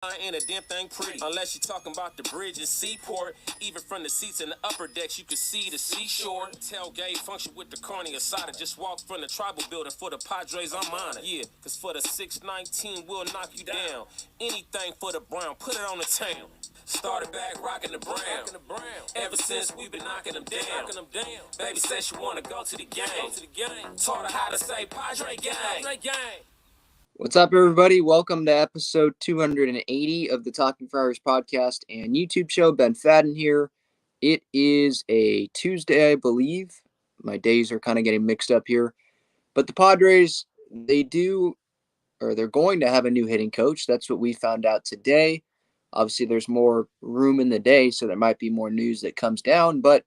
Ain't a damn thing pretty unless you're talking about the bridge and seaport. Even from the seats in the upper decks, you can see the seashore. Tailgate function with the carne asada. Just walk from the tribal building for the Padres. I'm on it. Yeah, cause for the 619, we'll knock you down. Anything for the Brown, put it on the town. Started back rocking the Brown. Ever since we been knocking them down. Baby said she wanna go to the game. Taught her how to say Padre gang. What's up, everybody? Welcome to episode 280 of the Talking Friars podcast and YouTube show. Ben Fadden here. It is a Tuesday, I believe. My days are kind of getting mixed up here. But the Padres, they're going to have a new hitting coach. That's what we found out today. Obviously, there's more room in the day, so there might be more news that comes down. But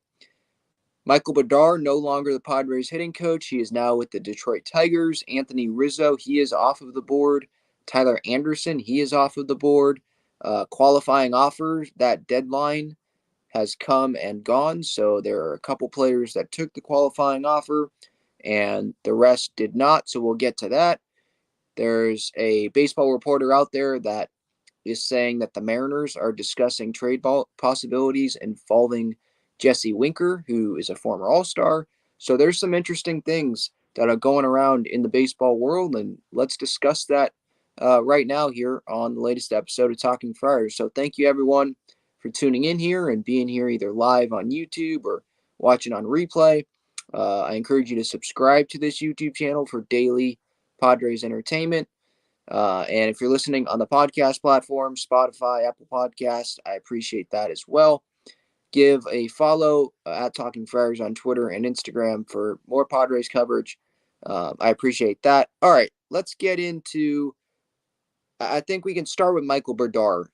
Michael Brdar, no longer the Padres hitting coach. He is now with the Detroit Tigers. Anthony Rizzo, he is off of the board. Tyler Anderson, he is off of the board. Qualifying offers, that deadline has come and gone. So there are a couple players that took the qualifying offer and the rest did not. So we'll get to that. There's a baseball reporter out there that is saying that the Mariners are discussing trade possibilities involving Jesse Winker, who is a former All-Star. So there's some interesting things that are going around in the baseball world, and let's discuss that right now here on the latest episode of Talking Friars. So thank you, everyone, for tuning in here and being here either live on YouTube or watching on replay. I encourage you to subscribe to this YouTube channel for daily Padres entertainment. And if you're listening on the podcast platform, Spotify, Apple Podcasts, I appreciate that as well. Give a follow at Talking Friars on Twitter and Instagram for more Padres coverage. I appreciate that. All right, let's get into. I think we can start with Michael Brdar.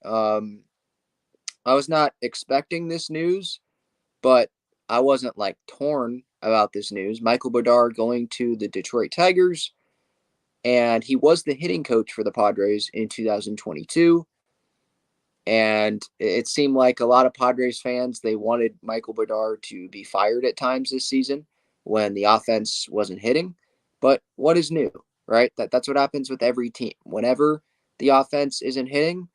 I was not expecting this news, but I wasn't torn about this news. Michael Brdar going to the Detroit Tigers, and he was the hitting coach for the Padres in 2022. And it seemed like a lot of Padres fans, they wanted Michael Brdar to be fired at times this season when the offense wasn't hitting. But what is new, right? That's what happens with every team. Whenever the offense isn't hitting,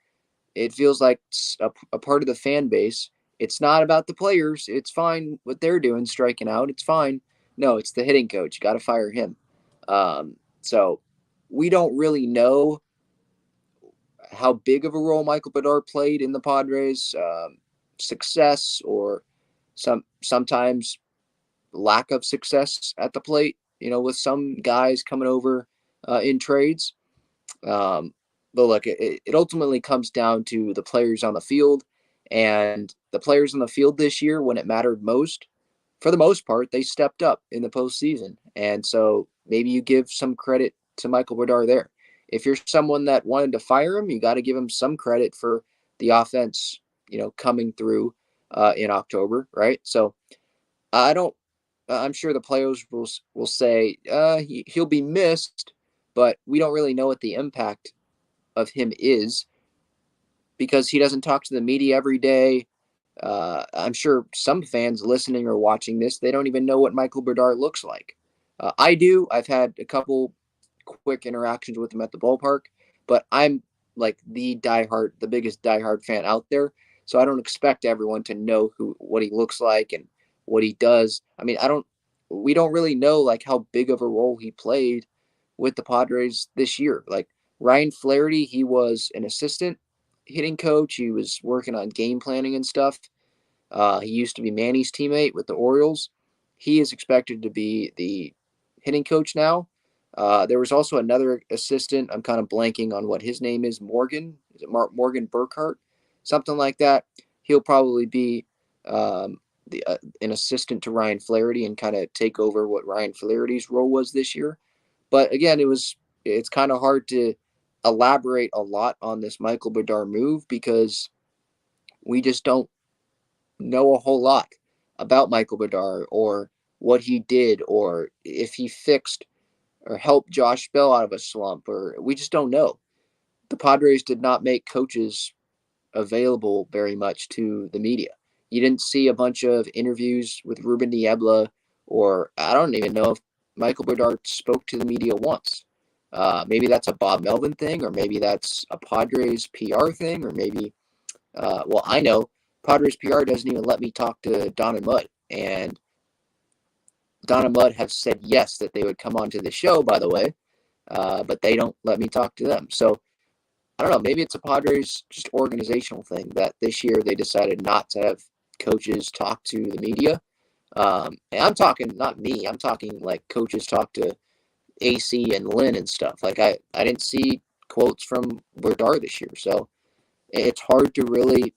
it feels like a part of the fan base. It's not about the players. It's fine what they're doing, striking out. It's fine. No, it's the hitting coach. You got to fire him. So we don't really know how big of a role Michael Brdar played in the Padres' success or sometimes lack of success at the plate, with some guys coming over in trades. But look, it ultimately comes down to the players on the field. And the players on the field this year, when it mattered most, for the most part, they stepped up in the postseason. And so maybe you give some credit to Michael Brdar there. If you're someone that wanted to fire him, you got to give him some credit for the offense, coming through in October, right? So I'm sure the players will say he'll be missed, but we don't really know what the impact of him is because he doesn't talk to the media every day. I'm sure some fans listening or watching this, they don't even know what Michael Brdar looks like. I do. I've had a couple quick interactions with him at the ballpark, but I'm like the biggest diehard fan out there. So I don't expect everyone to know what he looks like and what he does. I mean, we don't really know how big of a role he played with the Padres this year. Like Ryan Flaherty, he was an assistant hitting coach. He was working on game planning and stuff. He used to be Manny's teammate with the Orioles. He is expected to be the hitting coach now. There was also another assistant. I'm kind of blanking on what his name is. Morgan? Is it Morgan Burkhart? Something like that. He'll probably be an assistant to Ryan Flaherty and kind of take over what Ryan Flaherty's role was this year. But again, it's kind of hard to elaborate a lot on this Michael Brdar move because we just don't know a whole lot about Michael Brdar or what he did or if he fixed or help Josh Bell out of a slump, or we just don't know. The Padres did not make coaches available very much to the media. You didn't see a bunch of interviews with Ruben Niebla, or I don't even know if Michael Brdar spoke to the media once. Maybe that's a Bob Melvin thing, or maybe that's a Padres PR thing, or maybe, I know Padres PR doesn't even let me talk to Don and Mud, and Don and Mud have said yes that they would come onto the show, by the way, but they don't let me talk to them. So I don't know. Maybe it's a Padres just organizational thing that this year they decided not to have coaches talk to the media. And I'm talking not me. I'm talking like coaches talk to AC and Lynn and stuff. Like I didn't see quotes from Brdar this year, so it's hard to really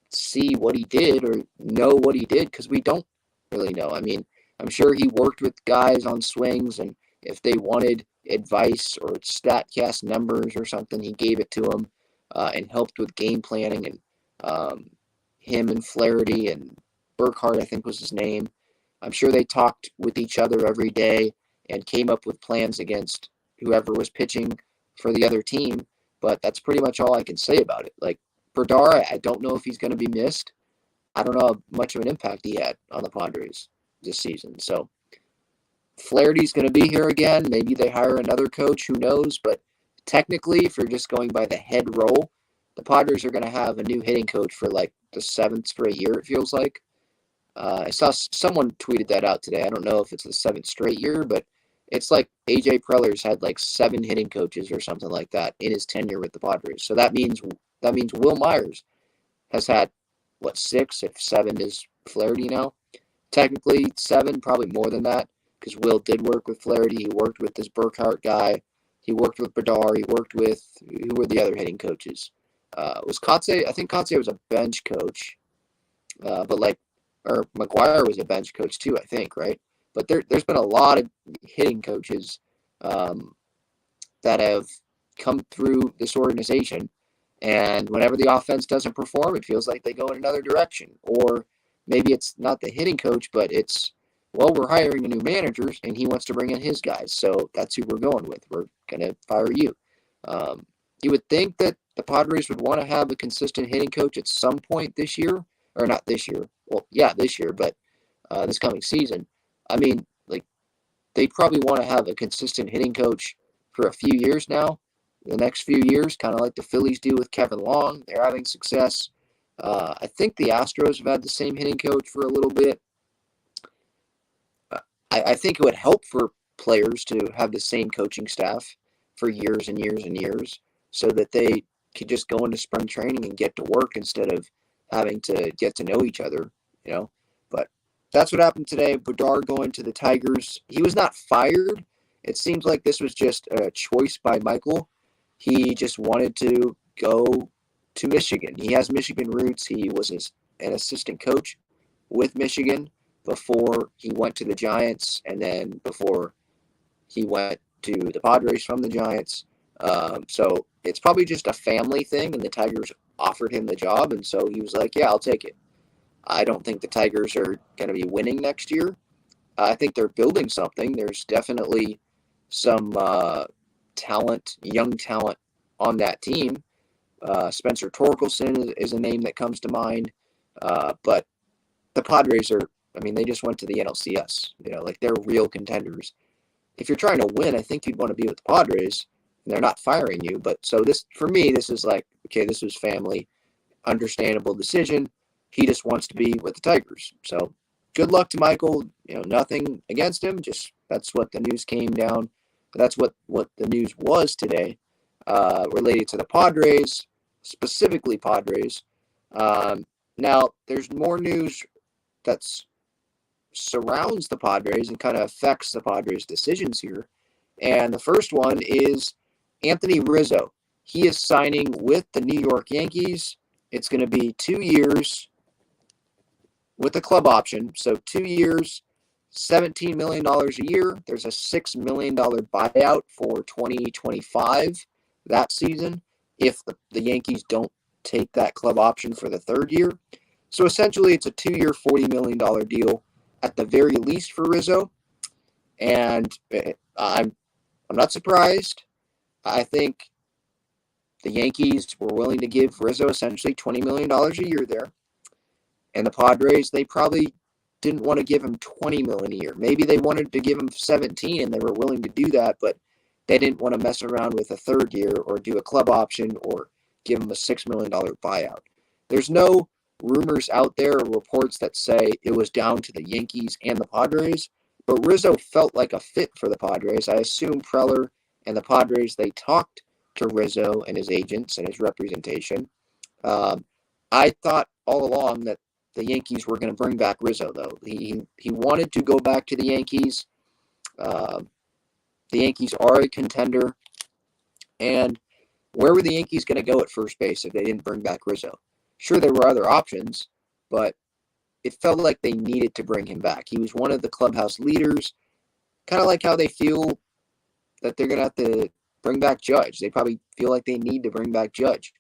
see what he did or know what he did because we don't really know. I mean, I'm sure he worked with guys on swings, and if they wanted advice or StatCast numbers or something, he gave it to them and helped with game planning. And him and Flaherty and Burkhardt, I think was his name, I'm sure they talked with each other every day and came up with plans against whoever was pitching for the other team. But that's pretty much all I can say about it. Like, Brdar, I don't know if he's going to be missed. I don't know how much of an impact he had on the Padres this season. So Flaherty's going to be here again. Maybe they hire another coach. Who knows? But technically, if you're just going by the head role, the Padres are going to have a new hitting coach for like the 7th straight year, it feels like. I saw someone tweeted that out today. I don't know if it's the 7th straight year, but it's like AJ Preller's had like 7 hitting coaches or something like that in his tenure with the Padres. So that means Will Myers has had, 6, if 7 is Flaherty now? Technically 7, probably more than that, because Will did work with Flaherty. He worked with this Burkhardt guy. He worked with Brdar. He worked with, who were the other hitting coaches? Was Kotze? I think Kotze was a bench coach, or McGuire was a bench coach too, I think, right? But there's been a lot of hitting coaches that have come through this organization, and whenever the offense doesn't perform, it feels like they go in another direction. Or maybe it's not the hitting coach, but it's, we're hiring a new manager, and he wants to bring in his guys, so that's who we're going with. We're going to fire you. You would think that the Padres would want to have a consistent hitting coach at some point this year, or not this year. Well, yeah, this year, but this coming season. I mean, like, they probably want to have a consistent hitting coach for a few years now, the next few years, kind of like the Phillies do with Kevin Long. They're having success. I think the Astros have had the same hitting coach for a little bit. I think it would help for players to have the same coaching staff for years and years and years so that they could just go into spring training and get to work instead of having to get to know each other, But that's what happened today. Brdar going to the Tigers. He was not fired. It seems like this was just a choice by Michael. He just wanted to go to Michigan. He has Michigan roots. He was an assistant coach with Michigan before he went to the Giants, and then before he went to the Padres from the Giants. So it's probably just a family thing, and the Tigers offered him the job, and so he was like, yeah, I'll take it. I don't think the Tigers are going to be winning next year. I think they're building something. There's definitely some young talent on that team. Spencer Torkelson is a name that comes to mind. But the Padres they just went to the NLCS. They're real contenders. If you're trying to win, I think you'd want to be with the Padres, and they're not firing you. But so for me, this is like, okay, this was family, understandable decision. He just wants to be with the Tigers. So good luck to Michael. Nothing against him. Just that's what the news came down. That's what the news was today, related to the Padres, specifically Padres. Now, there's more news that surrounds the Padres and kind of affects the Padres' decisions here. And the first one is Anthony Rizzo. He is signing with the New York Yankees. It's going to be 2 years with a club option. So 2 years, $17 million a year. There's a $6 million buyout for 2025 that season if the Yankees don't take that club option for the 3rd year. So essentially it's a 2-year, $40 million deal at the very least for Rizzo. And I'm not surprised. I think the Yankees were willing to give Rizzo essentially $20 million a year there. And the Padres, they probably didn't want to give him $20 million a year. Maybe they wanted to give him 17 and they were willing to do that, but they didn't want to mess around with a third year or do a club option or give him a $6 million buyout. There's no rumors out there or reports that say it was down to the Yankees and the Padres, but Rizzo felt like a fit for the Padres. I assume Preller and the Padres, they talked to Rizzo and his agents and his representation. I thought all along that the Yankees were going to bring back Rizzo, though. He wanted to go back to the Yankees. The Yankees are a contender. And where were the Yankees going to go at first base if they didn't bring back Rizzo? Sure, there were other options, but it felt like they needed to bring him back. He was one of the clubhouse leaders, kind of like how they feel that they're going to have to bring back Judge. They probably feel like they need to bring back Judge.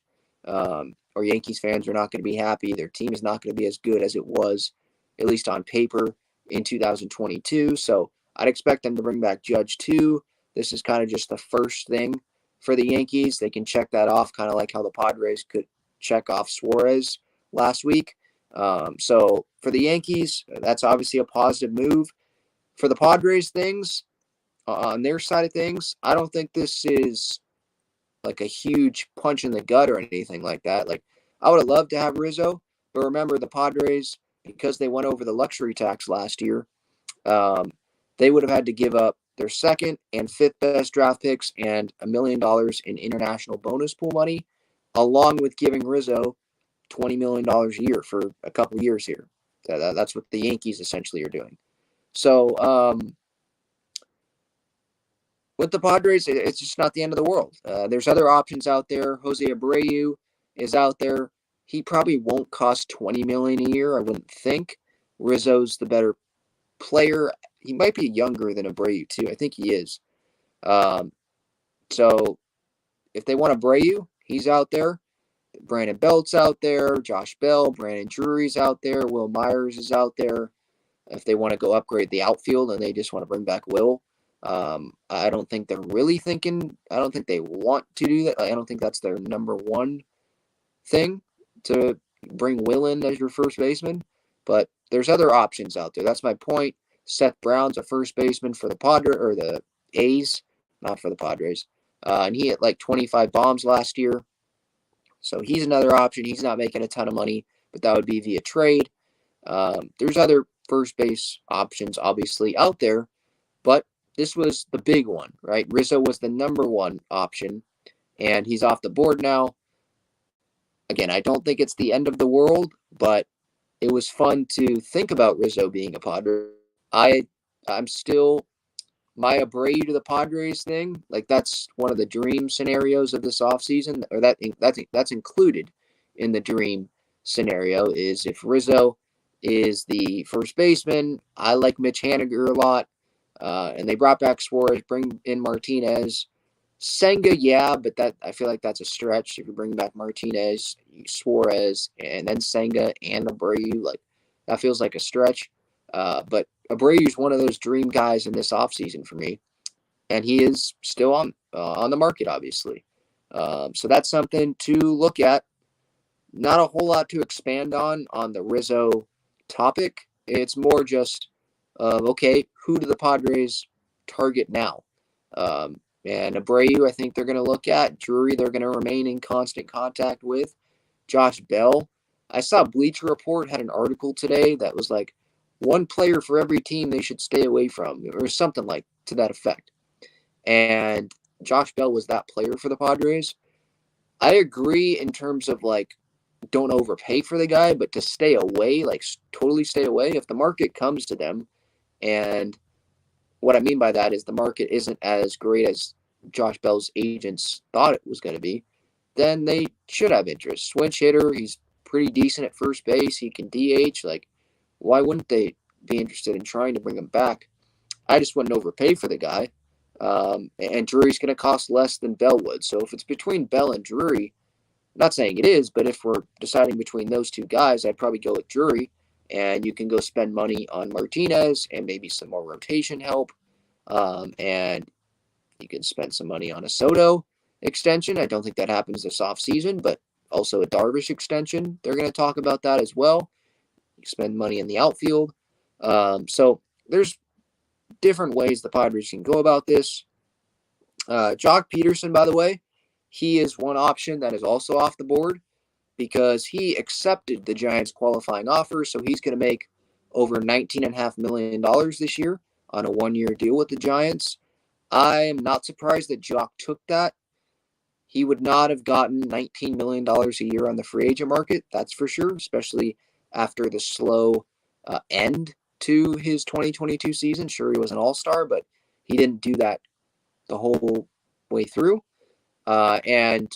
Or Yankees fans are not going to be happy. Their team is not going to be as good as it was, at least on paper, in 2022. So I'd expect them to bring back Judge too. This is kind of just the first thing for the Yankees. They can check that off, kind of like how the Padres could check off Suarez last week. So for the Yankees, that's obviously a positive move. For the Padres things, on their side of things, I don't think this is like a huge punch in the gut or anything like that. Like, I would have loved to have Rizzo, but remember the Padres, because they went over the luxury tax last year, they would have had to give up their second and fifth best draft picks and $1 million in international bonus pool money, along with giving Rizzo $20 million a year for a couple years here. That's what the Yankees essentially are doing. So, with the Padres, it's just not the end of the world. There's other options out there. Jose Abreu is out there. He probably won't cost $20 million a year, I wouldn't think. Rizzo's the better player. He might be younger than Abreu too. I think he is. So if they want Abreu, he's out there. Brandon Belt's out there. Josh Bell, Brandon Drury's out there. Will Myers is out there. If they want to go upgrade the outfield and they just want to bring back Will, I don't think they're really thinking. I don't think they want to do that. I don't think that's their number one thing, to bring Will in as your first baseman. But there's other options out there. That's my point. Seth Brown's a first baseman for the Padres, or the A's, not for the Padres. And he hit like 25 bombs last year. So he's another option. He's not making a ton of money, but that would be via trade. There's other first base options, obviously, out there, but this was the big one, right? Rizzo was the number one option, and he's off the board now. Again, I don't think it's the end of the world, but it was fun to think about Rizzo being a Padre. I'm still, my Abreu to the Padres thing, like that's one of the dream scenarios of this offseason, or that's included in the dream scenario, is if Rizzo is the first baseman. I like Mitch Haniger a lot, and they brought back Suarez, bring in Martinez. Senga, yeah, but that, I feel like that's a stretch. If you bring back Martinez, Suarez, and then Senga and Abreu, like that feels like a stretch. But Abreu's one of those dream guys in this offseason for me, and he is still on the market, obviously. So that's something to look at. Not a whole lot to expand on the Rizzo topic. It's more just, okay, who do the Padres target now? And Abreu, I think they're going to look at. Drury, they're going to remain in constant contact with. Josh Bell. I saw Bleacher Report had an article today that was like, one player for every team they should stay away from, or something like to that effect. And Josh Bell was that player for the Padres. I agree in terms of like, don't overpay for the guy, but to stay away, like totally stay away. If the market comes to them, and what I mean by that is the market isn't as great as Josh Bell's agents thought it was going to be, then they should have interest. Switch hitter, he's pretty decent at first base. He can DH. Like, why wouldn't they be interested in trying to bring him back? I just wouldn't overpay for the guy. And Drury's going to cost less than Bell would. So if it's between Bell and Drury, I'm not saying it is, but if we're deciding between those two guys, I'd probably go with Drury. And you can go spend money on Martinez and maybe some more rotation help. And you can spend some money on a Soto extension. I don't think that happens this offseason, but also a Darvish extension. They're going to talk about that as well. You spend money in the outfield. So there's different ways the Padres can go about this. Jock Peterson, by the way, he is one option that is also off the board because he accepted the Giants' qualifying offer, so he's going to make over $19.5 million this year on a one-year deal with the Giants. I am not surprised that Jock took that. He would not have gotten $19 million a year on the free agent market, that's for sure, especially after the slow end to his 2022 season. Sure, he was an all-star, but he didn't do that the whole way through. And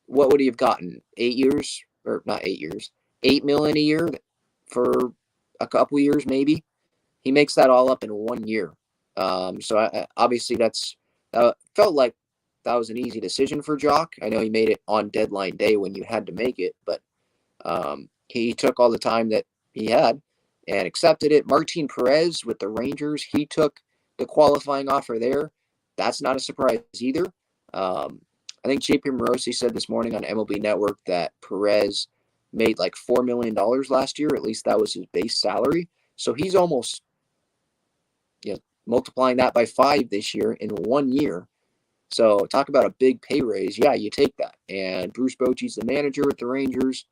what would he have gotten? 8 years, or not 8 years, $8 million a year for a couple years, maybe. He makes that all up in 1 year. Obviously that's felt like that was an easy decision for Jock. I know he made it on deadline day when you had to make it, but he took all the time that he had and accepted it. Martin Perez with the Rangers, he took the qualifying offer there. That's not a surprise either. I think JP Morosi said this morning on MLB Network that Perez made like $4 million last year. At least that was his base salary. So he's almost multiplying that by 5 this year in 1 year. So talk about a big pay raise. Yeah, you take that. And Bruce Bochy's the manager with the Rangers.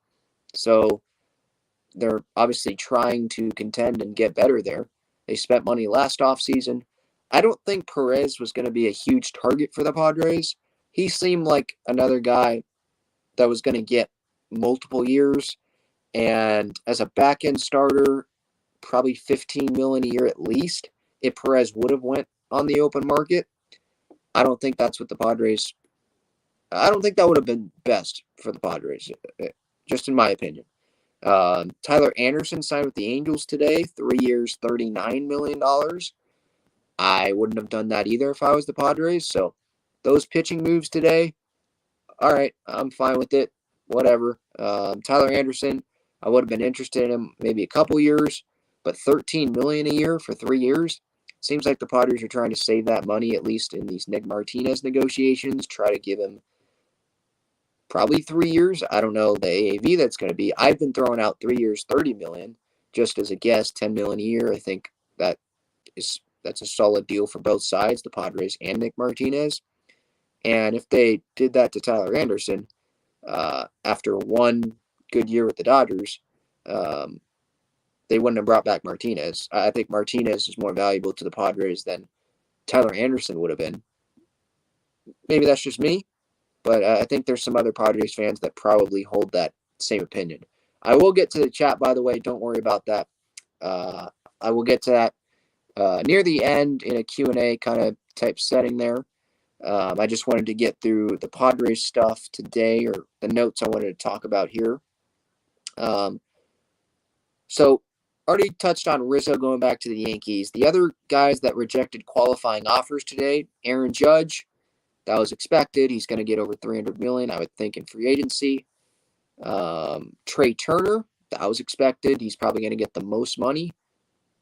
So they're obviously trying to contend and get better there. They spent money last offseason. I don't think Perez was going to be a huge target for the Padres. He seemed like another guy that was going to get multiple years. And as a back-end starter, probably $15 million a year at least if Perez would have went on the open market. I don't think that's what the Padres. I don't think that would have been best for the Padres, just in my opinion. Tyler Anderson signed with the Angels today, 3 years, $39 million. I wouldn't have done that either if I was the Padres. So those pitching moves today, all right, I'm fine with it. Whatever. Tyler Anderson, I would have been interested in him maybe a couple years, but $13 million a year for 3 years. Seems like the Padres are trying to save that money, at least in these Nick Martinez negotiations, try to give him probably 3 years. I don't know the AAV that's going to be. I've been throwing out 3 years, $30 million, just as a guess, $10 million a year. I think that's a solid deal for both sides, the Padres and Nick Martinez. And if they did that to Tyler Anderson after 1 good year with the Dodgers, they wouldn't have brought back Martinez. I think Martinez is more valuable to the Padres than Tyler Anderson would have been. Maybe that's just me, but I think there's some other Padres fans that probably hold that same opinion. I will get to the chat, by the way. Don't worry about that. I will get to that near the end in a Q&A kind of type setting there. I just wanted to get through the Padres stuff today, or the notes I wanted to talk about here. So already touched on Rizzo going back to the Yankees. The other guys that rejected qualifying offers today, Aaron Judge, that was expected. He's going to get over $300 million, I would think, in free agency. Trey Turner, that was expected. He's probably going to get the most money.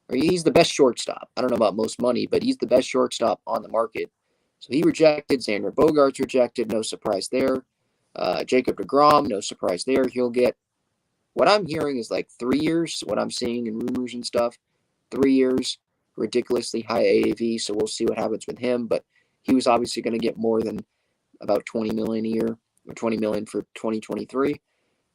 Or he's the best shortstop. I don't know about most money, but he's the best shortstop on the market. So he rejected. Xander Bogaerts rejected. No surprise there. Jacob deGrom, no surprise there. He'll get, what I'm hearing is like 3 years, what I'm seeing in rumors and stuff. 3 years, ridiculously high AAV, so we'll see what happens with him. But he was obviously going to get more than about $20 million a year, or $20 million for 2023.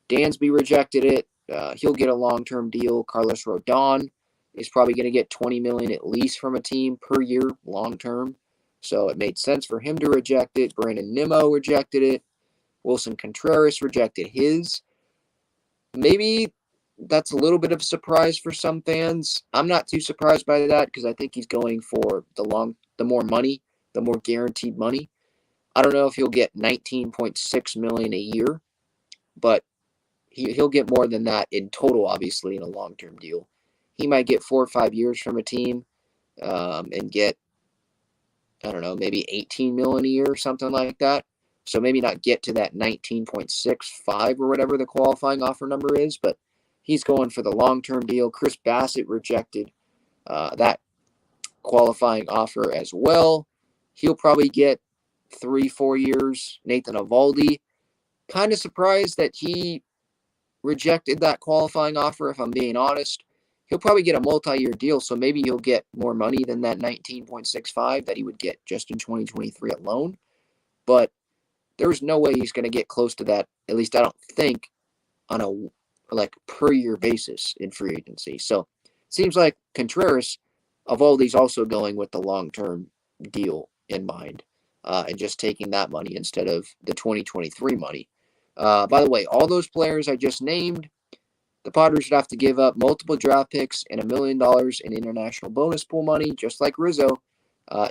Dansby rejected it. He'll get a long-term deal. Carlos Rodon is probably going to get $20 million at least from a team per year, long-term. So it made sense for him to reject it. Brandon Nimmo rejected it. Wilson Contreras rejected his. Maybe that's a little bit of a surprise for some fans. I'm not too surprised by that because I think he's going for the more money, the more guaranteed money. I don't know if he'll get $19.6 million a year, but he'll get more than that in total, obviously, in a long-term deal. He might get 4 or 5 years from a team and get, I don't know, maybe $18 million a year or something like that. So maybe not get to that 19.65 or whatever the qualifying offer number is, but he's going for the long-term deal. Chris Bassett rejected that qualifying offer as well. He'll probably get 3-4 years. Nathan Eovaldi, kind of surprised that he rejected that qualifying offer, if I'm being honest. He'll probably get a multi-year deal, so maybe he'll get more money than that 19.65 that he would get just in 2023 alone. but there's no way he's going to get close to that, at least I don't think, on a per year basis in free agency. So it seems like Contreras, of all these, also going with the long-term deal in mind, and just taking that money instead of the 2023 money. By the way, all those players I just named, the Padres would have to give up multiple draft picks and $1 million in international bonus pool money, just like Rizzo,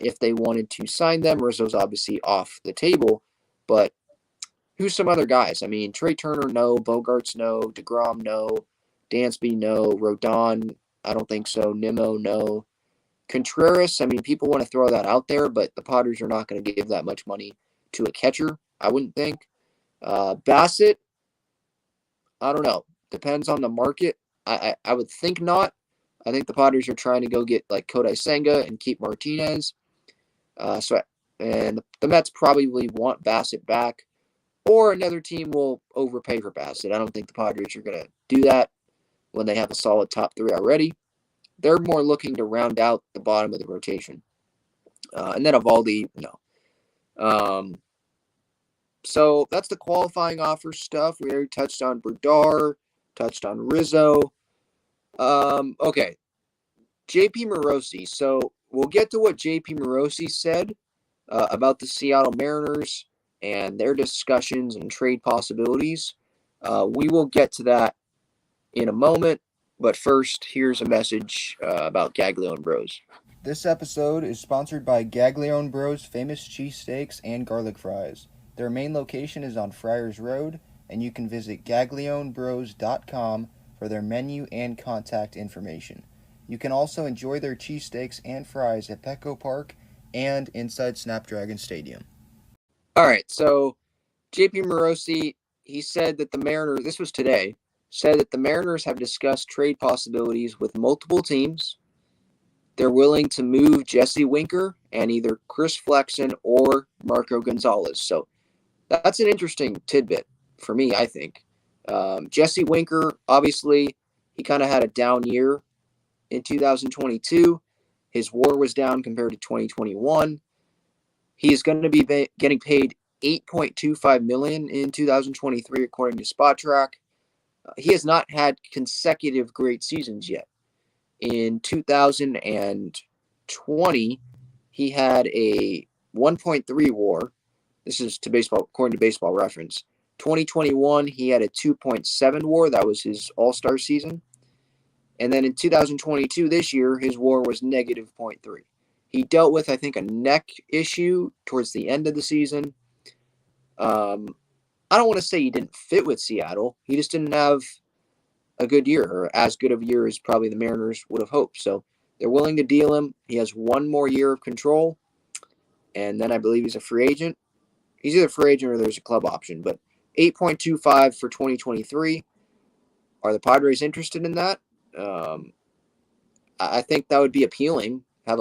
if they wanted to sign them. Rizzo's obviously off the table, but who's some other guys? I mean, Trey Turner, no. Bogarts, no. DeGrom, no. Dansby, no. Rodon, I don't think so. Nimmo, no. Contreras, I mean, people want to throw that out there, but the Padres are not going to give that much money to a catcher, I wouldn't think. Bassett, I don't know. Depends on the market. I would think not. I think the Padres are trying to go get like Kodai Senga and keep Martinez. And the Mets probably want Bassett back, or another team will overpay for Bassett. I don't think the Padres are going to do that when they have a solid top three already. They're more looking to round out the bottom of the rotation. And then Evaldi, no. So that's the qualifying offer stuff. We already touched on Brdar, touched on Rizzo. Okay. JP Morosi. So we'll get to what JP Morosi said about the Seattle Mariners and their discussions and trade possibilities. We will get to that in a moment. But first, here's a message about Gaglione Bros. This episode is sponsored by Gaglione Bros famous cheesesteaks and garlic fries. Their main location is on Friars Road, and you can visit gaglionebros.com for their menu and contact information. You can also enjoy their cheesesteaks and fries at Petco Park and inside Snapdragon Stadium. All right, so JP Morosi, he said that the Mariners, this was today, said that the Mariners have discussed trade possibilities with multiple teams. They're willing to move Jesse Winker and either Chris Flexen or Marco Gonzalez. So that's an interesting tidbit for me, I think. Jesse Winker, obviously, he kind of had a down year in 2022. His WAR was down compared to 2021. He is going to be getting paid $8.25 million in 2023, according to Spotrac. He has not had consecutive great seasons yet. In 2020, he had a 1.3 WAR. This is to baseball, according to Baseball Reference. 2021, he had a 2.7 WAR. That was his All-Star season. And then in 2022, this year, his WAR was negative 0.3. He dealt with, I think, a neck issue towards the end of the season. I don't want to say he didn't fit with Seattle. He just didn't have a good year, or as good of a year as probably the Mariners would have hoped. So they're willing to deal him. He has one more year of control, and then I believe he's a free agent. He's either a free agent or there's a club option, but 8.25 for 2023. Are the Padres interested in that? I think that would be appealing. Have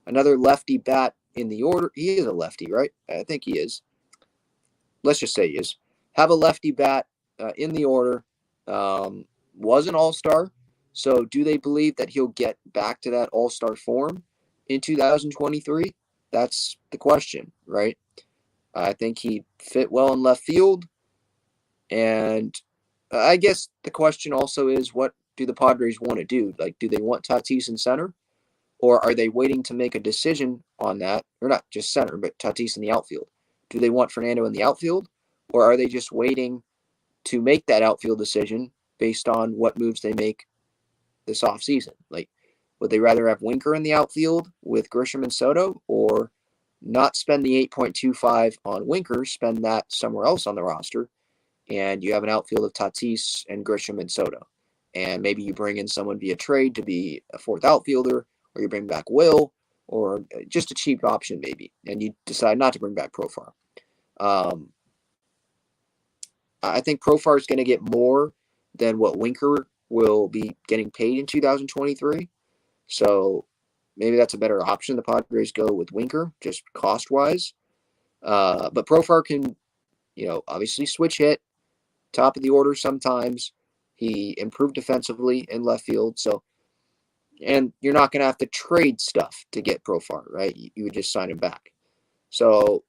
another lefty bat in the order. He is a lefty, right? I think he is. Let's just say he is. Have a lefty bat in the order. Was an all-star. So do they believe that he'll get back to that all-star form in 2023? That's the question, right? I think he fit well in left field. And I guess the question also is, what do the Padres want to do? Like, do they want Tatis in center? Or are they waiting to make a decision on that? Or not just center, but Tatis in the outfield. Do they want Fernando in the outfield? Or are they just waiting to make that outfield decision based on what moves they make this offseason? Like, would they rather have Winker in the outfield with Grisham and Soto, or not spend the 8.25 on Winker, spend that somewhere else on the roster, and you have an outfield of Tatis and Grisham and Soto? And maybe you bring in someone via trade to be a fourth outfielder, or you bring back Will, or just a cheap option maybe, and you decide not to bring back Profar. I think Profar is going to get more than what Winker will be getting paid in 2023. So maybe that's a better option. The Padres go with Winker, just cost-wise. But Profar can, obviously switch hit, top of the order sometimes. He improved defensively in left field. And you're not going to have to trade stuff to get Profar, right? You would just sign him back. So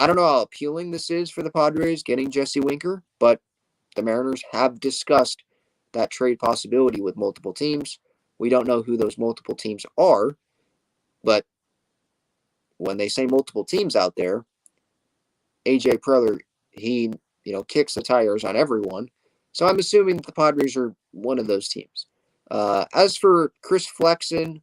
I don't know how appealing this is for the Padres getting Jesse Winker, but the Mariners have discussed that trade possibility with multiple teams. We don't know who those multiple teams are, but when they say multiple teams out there, AJ Preller, he kicks the tires on everyone. So I'm assuming that the Padres are one of those teams. As for Chris Flexen,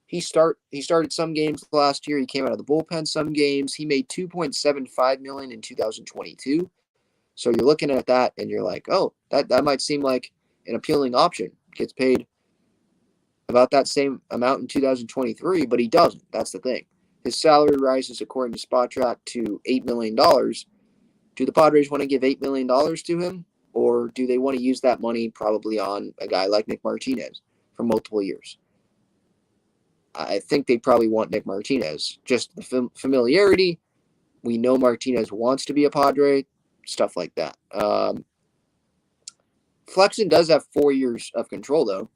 he started some games last year. He came out of the bullpen some games. He made $2.75 million in 2022. So you're looking at that and you're like, oh, that might seem like an appealing option. Gets paid about that same amount in 2023, but he doesn't. That's the thing. His salary rises, according to Spotrac, to $8 million. Do the Padres want to give $8 million to him, or do they want to use that money probably on a guy like Nick Martinez for multiple years? I think they probably want Nick Martinez. Just the familiarity. We know Martinez wants to be a Padre, stuff like that. Flexen does have 4 years of control, though,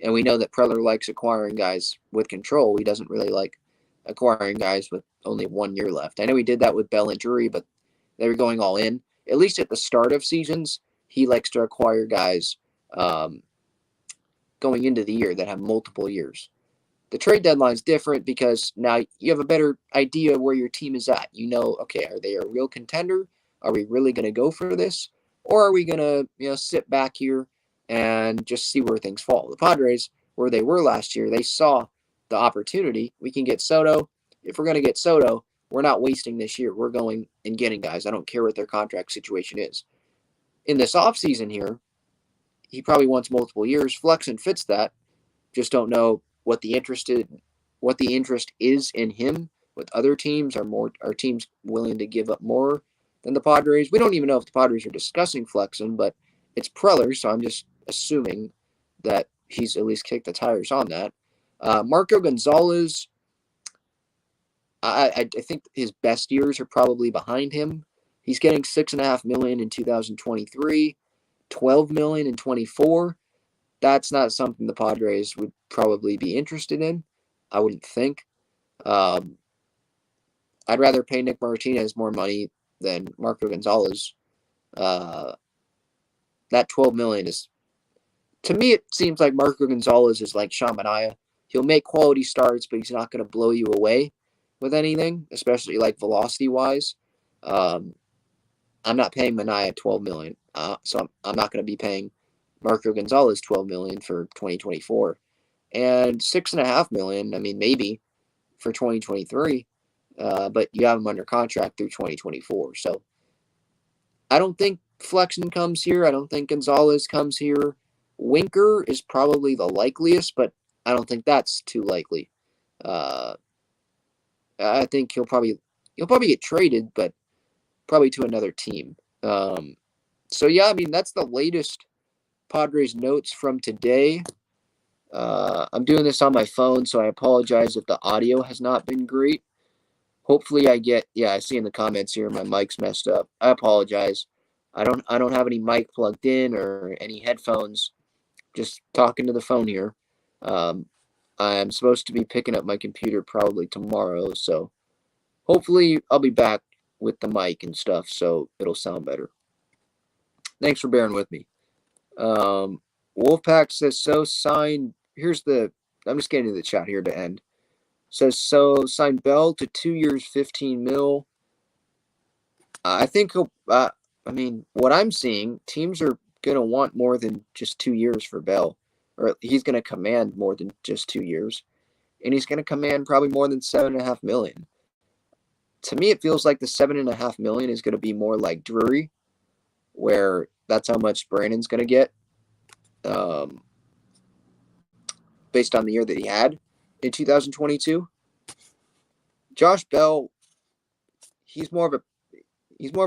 and we know that Preller likes acquiring guys with control. He doesn't really like acquiring guys with only 1 year left. I know he did that with Bell and Drury, but they were going all in. At least at the start of seasons, he likes to acquire guys going into the year that have multiple years. The trade deadline is different because now you have a better idea where your team is at. You know, okay, are they a real contender? Are we really going to go for this? Or are we going to, sit back here and just see where things fall? The Padres, where they were last year, they saw the opportunity. We can get Soto. If we're going to get Soto, we're not wasting this year. We're going and getting guys. I don't care what their contract situation is. In this offseason here, he probably wants multiple years. Flexen fits that. Just don't know what the interest is in him with other teams. Are teams willing to give up more than the Padres? We don't even know if the Padres are discussing Flexen, but it's Preller, so I'm just assuming that he's at least kicked the tires on that. Marco Gonzalez, I think his best years are probably behind him. He's getting $6.5 million in 2023, $12 million in 24. That's not something the Padres would probably be interested in. I wouldn't think. I'd rather pay Nick Martinez more money than Marco Gonzalez. That $12 million is, to me, it seems like Marco Gonzalez is like Sean Manaea. He'll make quality starts, but he's not going to blow you away with anything, especially like velocity wise. I'm not paying Manaea $12 million, so I'm not going to be paying Marco Gonzalez $12 million for 2024, and $6.5 million. I mean, maybe for 2023, but you have him under contract through 2024. So I don't think Flexen comes here. I don't think Gonzalez comes here. Winker is probably the likeliest, but I don't think that's too likely. I think he'll probably get traded, but probably to another team. So yeah, I mean, that's the latest Padres notes from today. I'm doing this on my phone, so I apologize if the audio has not been great. Hopefully I see in the comments here my mic's messed up. I apologize. I don't have any mic plugged in or any headphones. Just talking to the phone here. I'm supposed to be picking up my computer probably tomorrow, so hopefully I'll be back with the mic and stuff, so it'll sound better. Thanks for bearing with me. Wolfpack says, so signed. I'm just getting to the chat here to end. Says, so signed Bell to 2 years, 15 mil. I think what I'm seeing, teams are going to want more than just 2 years for Bell. Or he's going to command more than just 2 years. And he's going to command probably more than $7.5 million. To me, it feels like the $7.5 million is going to be more like Drury, where that's how much Brandon's going to get. Based on the year that he had in 2022. Josh Bell, he's more of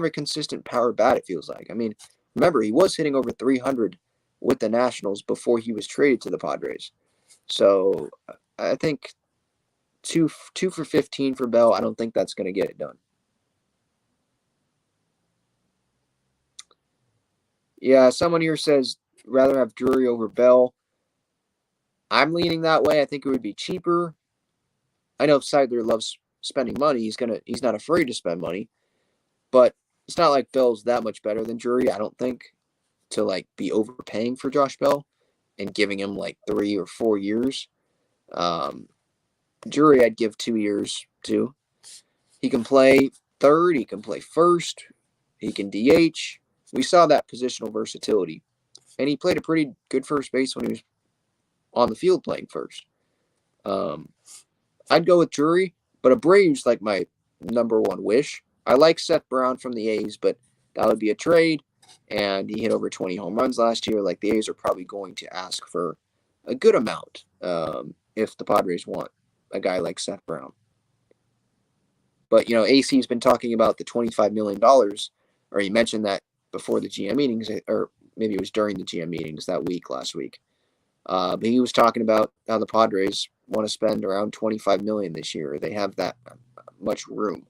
a consistent power bat, it feels like. I mean, remember, he was hitting over 300 with the Nationals before he was traded to the Padres. So I think 2 for 15 for Bell. I don't think that's going to get it done. Yeah, someone here says rather have Drury over Bell. I'm leaning that way. I think it would be cheaper. I know if Seidler loves spending money, he's not afraid to spend money. But it's not like Bell's that much better than Drury, I don't think, to like be overpaying for Josh Bell and giving him like 3 or 4 years. Drury, I'd give 2 years to. He can play third, he can play first, he can DH. We saw that positional versatility. And he played a pretty good first base when he was on the field playing first. I'd go with Drury, but Abreu's like my number one wish. I like Seth Brown from the A's, but that would be a trade. And he hit over 20 home runs last year. Like the A's are probably going to ask for a good amount if the Padres want a guy like Seth Brown. But, AC's been talking about the $25 million, or he mentioned that before the GM meetings, or maybe it was during the GM meetings last week. But he was talking about how the Padres want to spend around $25 million this year. They have that much room.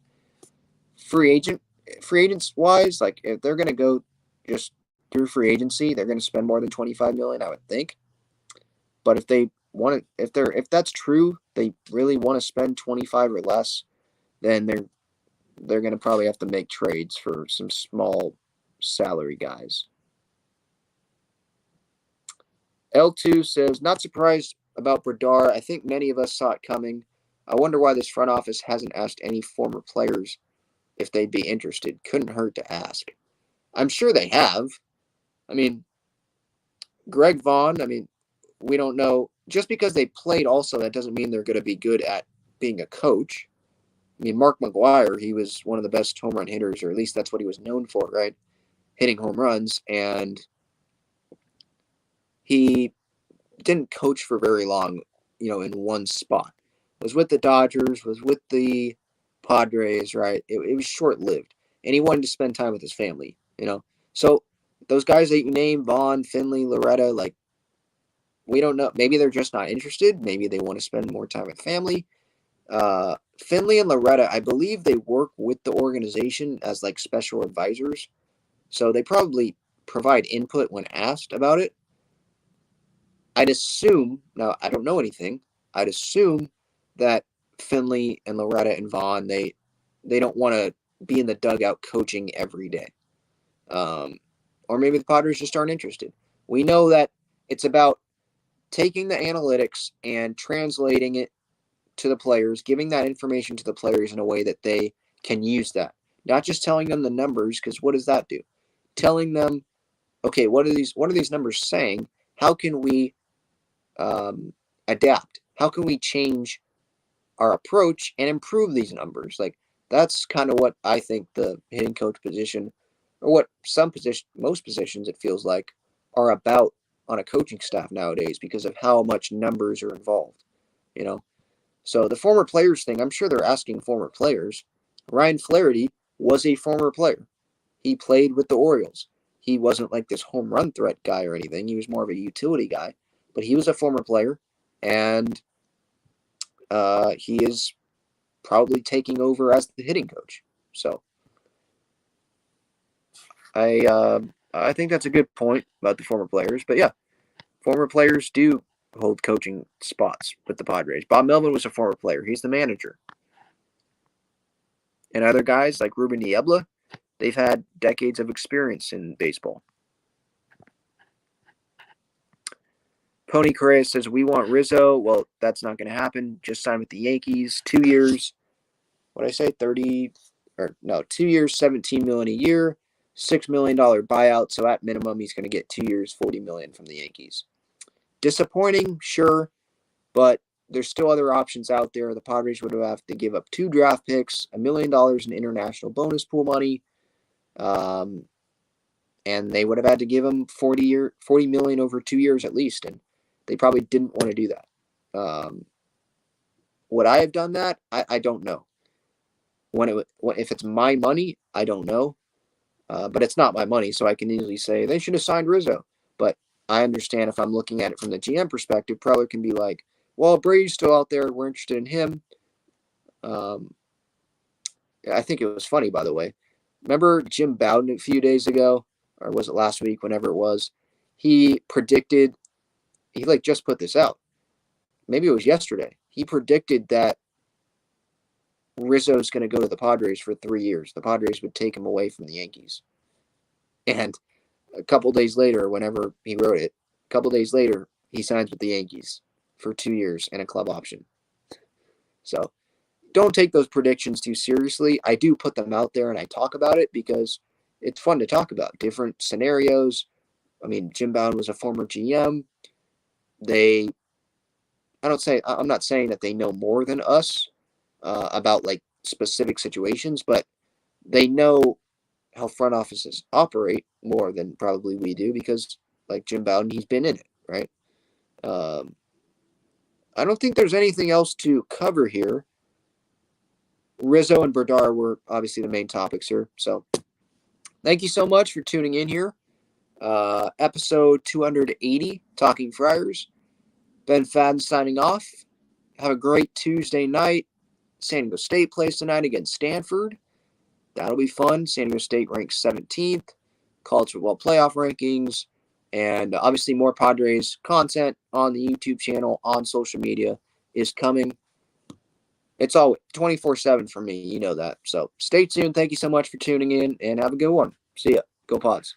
Free agents wise, like if they're going to go just through free agency, they're going to spend more than $25 million, I would think. But if they want to, if that's true, they really want to spend 25 or less, then they're going to probably have to make trades for some small salary guys. L2 says, not surprised about Brdar. I think many of us saw it coming. I wonder why this front office hasn't asked any former players if they'd be interested. Couldn't hurt to ask. I'm sure they have. I mean, Greg Vaughn, we don't know. Just because they played also, that doesn't mean they're going to be good at being a coach. Mark McGwire, he was one of the best home run hitters, or at least that's what he was known for, right? Hitting home runs, and he didn't coach for very long, in one spot. Was with the Dodgers, was with the Padres, right? It was short-lived, and he wanted to spend time with his family, So those guys that you name, Vaughn, Finley, Loretta, like, we don't know. Maybe they're just not interested. Maybe they want to spend more time with family. Finley and Loretta, I believe they work with the organization as like special advisors. So they probably provide input when asked about it. I'd assume, now I don't know anything, I'd assume that Finley and Loretta and Vaughn, they don't want to be in the dugout coaching every day. Or maybe the Padres just aren't interested. We know that it's about taking the analytics and translating it to the players, giving that information to the players in a way that they can use that. Not just telling them the numbers, because what does that do? Telling them, okay, what are these numbers saying? How can we adapt? How can we change our approach and improve these numbers? Like, that's kind of what I think the hitting coach position, or what most positions it feels like, are about on a coaching staff nowadays, because of how much numbers are involved, So the former players thing, I'm sure they're asking former players. Ryan Flaherty was a former player. He played with the Orioles. He wasn't like this home run threat guy or anything. He was more of a utility guy, but he was a former player, and he is probably taking over as the hitting coach. So I think that's a good point about the former players. But yeah, former players do hold coaching spots with the Padres. Bob Melvin was a former player. He's the manager. And other guys like Ruben Niebla, they've had decades of experience in baseball. Pony Correa says, we want Rizzo. Well, that's not going to happen. Just signed with the Yankees. 2 years. What did I say? 2 years, $17 million a year. $6 million buyout. So at minimum, he's going to get 2 years, $40 million from the Yankees. Disappointing, sure, but there's still other options out there. The Padres would have to give up 2 draft picks, $1 million in international bonus pool money, and they would have had to give him $40 million over 2 years at least, and they probably didn't want to do that. Would I have done that? I don't know. If it's my money, I don't know, but it's not my money, so I can easily say they should have signed Rizzo. But I understand if I'm looking at it from the GM perspective, Preller can be like, well, Brady's still out there. We're interested in him. I think it was funny, by the way. Remember Jim Bowden a few days ago, or was it last week, whenever it was? He just put this out. Maybe it was yesterday. He predicted that Rizzo's going to go to the Padres for 3 years. The Padres would take him away from the Yankees. And a couple days later, whenever he wrote it, a couple days later, he signs with the Yankees for 2 years and a club option. So don't take those predictions too seriously. I do put them out there and I talk about it because it's fun to talk about different scenarios. I mean, Jim Bowden was a former GM. I'm not saying that they know more than us about like specific situations, but they know how front offices operate more than probably we do because, like Jim Bowden, he's been in it, right? I don't think there's anything else to cover here. Rizzo and Brdar were obviously the main topics here. So thank you so much for tuning in here. Episode 280, Talking Friars. Ben Fadden signing off. Have a great Tuesday night. San Diego State plays tonight against Stanford. That'll be fun. San Diego State ranks 17th. College football playoff rankings. And obviously more Padres content on the YouTube channel, on social media is coming. It's all 24/7 for me. You know that. So stay tuned. Thank you so much for tuning in and have a good one. See ya. Go Pods.